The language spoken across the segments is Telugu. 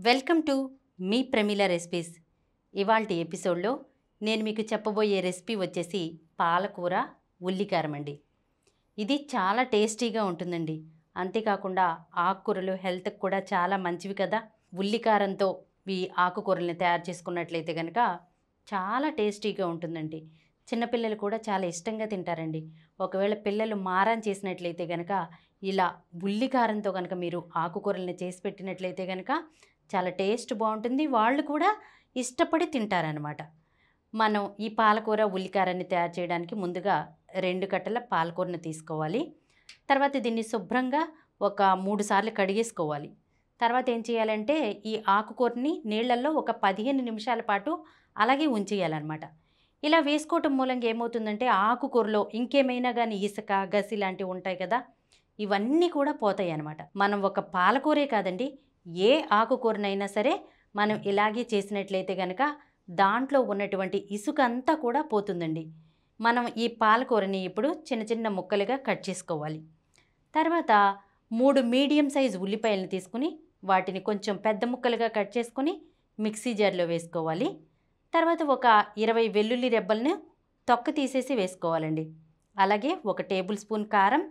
Welcome to me Pramila recipes. ఇవాల్టి ఎపిసోడ్లో నేను మీకు చెప్పబోయే రెసిపీ వచ్చేసి పాలకూర ఉల్లికారం అండి. ఇది చాలా టేస్టీగా ఉంటుందండి. అంతేకాకుండా ఆకుకూరలు హెల్త్కి కూడా చాలా మంచివి కదా. ఉల్లికారంతో ఈ ఆకుకూరల్ని తయారు చేసుకున్నట్లయితే కనుక చాలా టేస్టీగా ఉంటుందండి. చిన్నపిల్లలు కూడా చాలా ఇష్టంగా తింటారండి. ఒకవేళ పిల్లలు మారం చేసినట్లయితే కనుక ఇలా ఉల్లికారంతో కనుక మీరు ఆకుకూరల్ని చేసి పెట్టినట్లయితే కనుక చాలా టేస్ట్ బాగుంటుంది. వాళ్ళు కూడా ఇష్టపడి తింటారనమాట. మనం ఈ పాలకూర ఉల్లికారాన్ని తయారు చేయడానికి ముందుగా 2 కట్టల పాలకూరని తీసుకోవాలి. తర్వాత దీన్ని శుభ్రంగా ఒక 3 సార్లు కడిగేసుకోవాలి. తర్వాత ఏం చేయాలంటే ఈ ఆకుకూరని నీళ్ళల్లో ఒక 15 నిమిషాల పాటు అలాగే ఉంచేయాలన్నమాట. ఇలా వేసుకోవటం మూలంగా ఏమవుతుందంటే ఆకుకూరలో ఇంకేమైనా కానీ ఇసుక గసి లాంటివి ఉంటాయి కదా, ఇవన్నీ కూడా పోతాయి అన్నమాట. మనం ఒక పాలకూరే కాదండి, ఏ ఆకుకూరనైనా సరే మనం ఇలాగే చేసినట్లయితే కనుక దాంట్లో ఉన్నటువంటి ఇసుక అంతా కూడా పోతుందండి. మనం ఈ పాలకూరని ఇప్పుడు చిన్న చిన్న ముక్కలుగా కట్ చేసుకోవాలి. తర్వాత 3 మీడియం సైజ్ ఉల్లిపాయలను తీసుకుని వాటిని కొంచెం పెద్ద ముక్కలుగా కట్ చేసుకుని మిక్సీ జార్లో వేసుకోవాలి. తర్వాత ఒక 20 వెల్లుల్లి రెబ్బలను తొక్క తీసేసి వేసుకోవాలండి. అలాగే 1 టేబుల్ స్పూన్ కారం,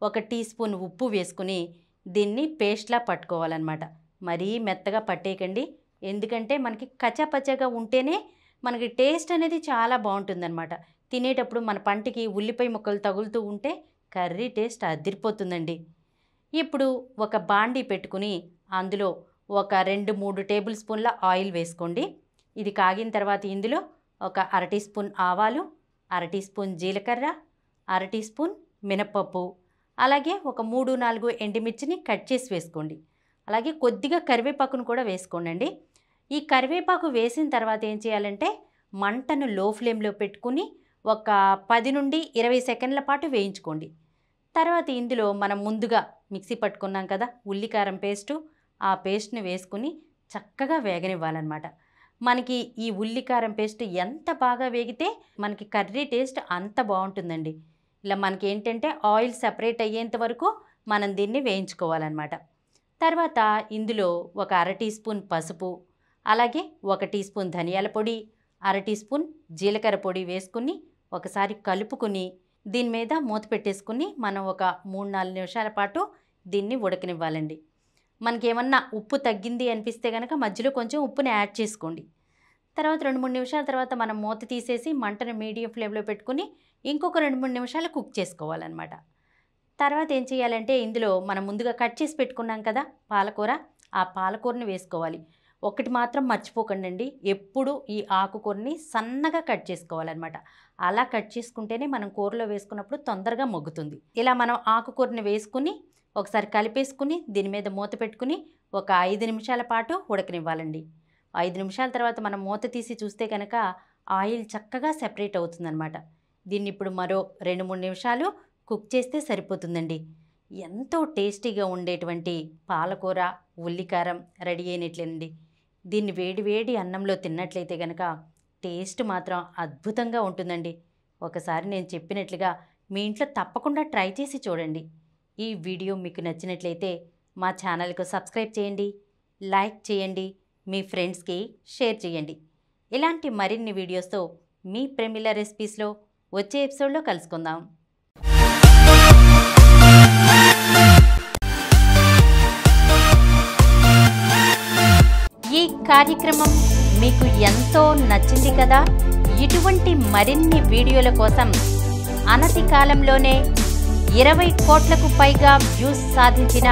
1 టీ స్పూన్ ఉప్పు వేసుకుని దీన్ని పేస్ట్లా పట్టుకోవాలన్నమాట. మరీ మెత్తగా పట్టేయకండి, ఎందుకంటే మనకి కచ్చాపచ్చాగా ఉంటేనే మనకి టేస్ట్ అనేది చాలా బాగుంటుందన్నమాట. తినేటప్పుడు మన పంటికి ఉల్లిపాయ ముక్కలు తగులుతూ ఉంటే కర్రీ టేస్ట్ అదిరిపోతుందండి. ఇప్పుడు ఒక బాండీ పెట్టుకుని అందులో ఒక 2-3 టేబుల్ స్పూన్ల ఆయిల్ వేసుకోండి. ఇది కాగిన తర్వాత ఇందులో ఒక 1/2 టీ స్పూన్ ఆవాలు, 1/2 టీ స్పూన్ జీలకర్ర, 1/2 టీ స్పూన్ మినపప్పు, అలాగే ఒక 3-4 ఎండుమిర్చిని కట్ చేసి వేసుకోండి. అలాగే కొద్దిగా కరివేపాకును కూడా వేసుకోండి. ఈ కరివేపాకు వేసిన తర్వాత ఏం చేయాలంటే మంటను లో ఫ్లేమ్లో పెట్టుకుని ఒక 10 నుండి 20 సెకండ్ల పాటు వేయించుకోండి. తర్వాత ఇందులో మనం ముందుగా మిక్సీ పట్టుకున్నాం కదా ఉల్లికారం పేస్టు, ఆ పేస్ట్ని వేసుకుని చక్కగా వేగనివ్వాలన్నమాట. మనకి ఈ ఉల్లికారం పేస్ట్ ఎంత బాగా వేగితే మనకి కర్రీ టేస్ట్ అంత బాగుంటుందండి. ఇలా మనకి ఏంటంటే ఆయిల్ సెపరేట్ అయ్యేంత వరకు మనం దీన్ని వేయించుకోవాలన్నమాట. తర్వాత ఇందులో ఒక 1/2 టీ స్పూన్ పసుపు, అలాగే 1 టీ స్పూన్ ధనియాల పొడి, 1/2 టీ స్పూన్ జీలకర్ర పొడి వేసుకుని ఒకసారి కలుపుకుని దీని మీద మూత పెట్టేసుకుని మనం ఒక 3-4 నిమిషాల పాటు దీన్ని ఉడకనివ్వాలండి. మనకేమన్నా ఉప్పు తగ్గింది అనిపిస్తే కనుక మధ్యలో కొంచెం ఉప్పుని యాడ్ చేసుకోండి. తర్వాత 2-3 నిమిషాల తర్వాత మనం మూత తీసేసి మంటను మీడియం ఫ్లేమ్లో పెట్టుకుని ఇంకొక 2-3 నిమిషాలు కుక్ చేసుకోవాలన్నమాట. తర్వాత ఏం చేయాలంటే ఇందులో మనం ముందుగా కట్ చేసి పెట్టుకున్నాం కదా పాలకూర, ఆ పాలకూరని వేసుకోవాలి. ఒకటి మాత్రం మర్చిపోకండి, ఎప్పుడు ఈ ఆకుకూరని సన్నగా కట్ చేసుకోవాలన్నమాట. అలా కట్ చేసుకుంటేనే మనం కూరలో వేసుకున్నప్పుడు తొందరగా మొగ్గుతుంది. ఇలా మనం ఆకుకూరని వేసుకుని ఒకసారి కలిపేసుకుని దీని మీద మూత పెట్టుకుని ఒక 5 నిమిషాల పాటు ఉడకనివ్వాలండి. 5 నిమిషాల తర్వాత మనం మూత తీసి చూస్తే కనుక ఆయిల్ చక్కగా సెపరేట్ అవుతుందన్నమాట. దీన్ని ఇప్పుడు మరో 2-3 నిమిషాలు కుక్ చేస్తే సరిపోతుందండి. ఎంతో టేస్టీగా ఉండేటువంటి పాలకూర ఉల్లికారం రెడీ అయినట్లేనండి. దీన్ని వేడి వేడి అన్నంలో తిన్నట్లయితే కనుక టేస్ట్ మాత్రం అద్భుతంగా ఉంటుందండి. ఒకసారి నేను చెప్పినట్లుగా మీ ఇంట్లో తప్పకుండా ట్రై చేసి చూడండి. ఈ వీడియో మీకు నచ్చినట్లయితే మా ఛానల్కు సబ్స్క్రైబ్ చేయండి, లైక్ చేయండి, మీ ఫ్రెండ్స్కి షేర్ చేయండి. ఇలాంటి మరిన్ని వీడియోస్తో మీ ప్రమీల రెసిపీస్లో వచ్చే ఎపిసోడ్లో కలుసుకుందాం. ఈ కార్యక్రమం మీకు ఎంతో నచ్చింది కదా. ఇటువంటి మరిన్ని వీడియోల కోసం అనతి కాలంలోనే 20 కోట్లకు పైగా వ్యూస్ సాధించిన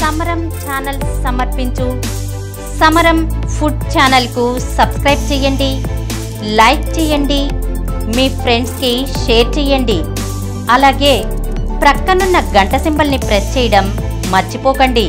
సమరం ఛానల్ సమర్పించు సమరం ఫుడ్ ఛానల్కు సబ్స్క్రైబ్ చేయండి, లైక్ చేయండి, మీ ఫ్రెండ్స్కి షేర్ చేయండి. అలాగే ప్రక్కనున్న గంట సింబల్ని ప్రెస్ చేయడం మర్చిపోకండి.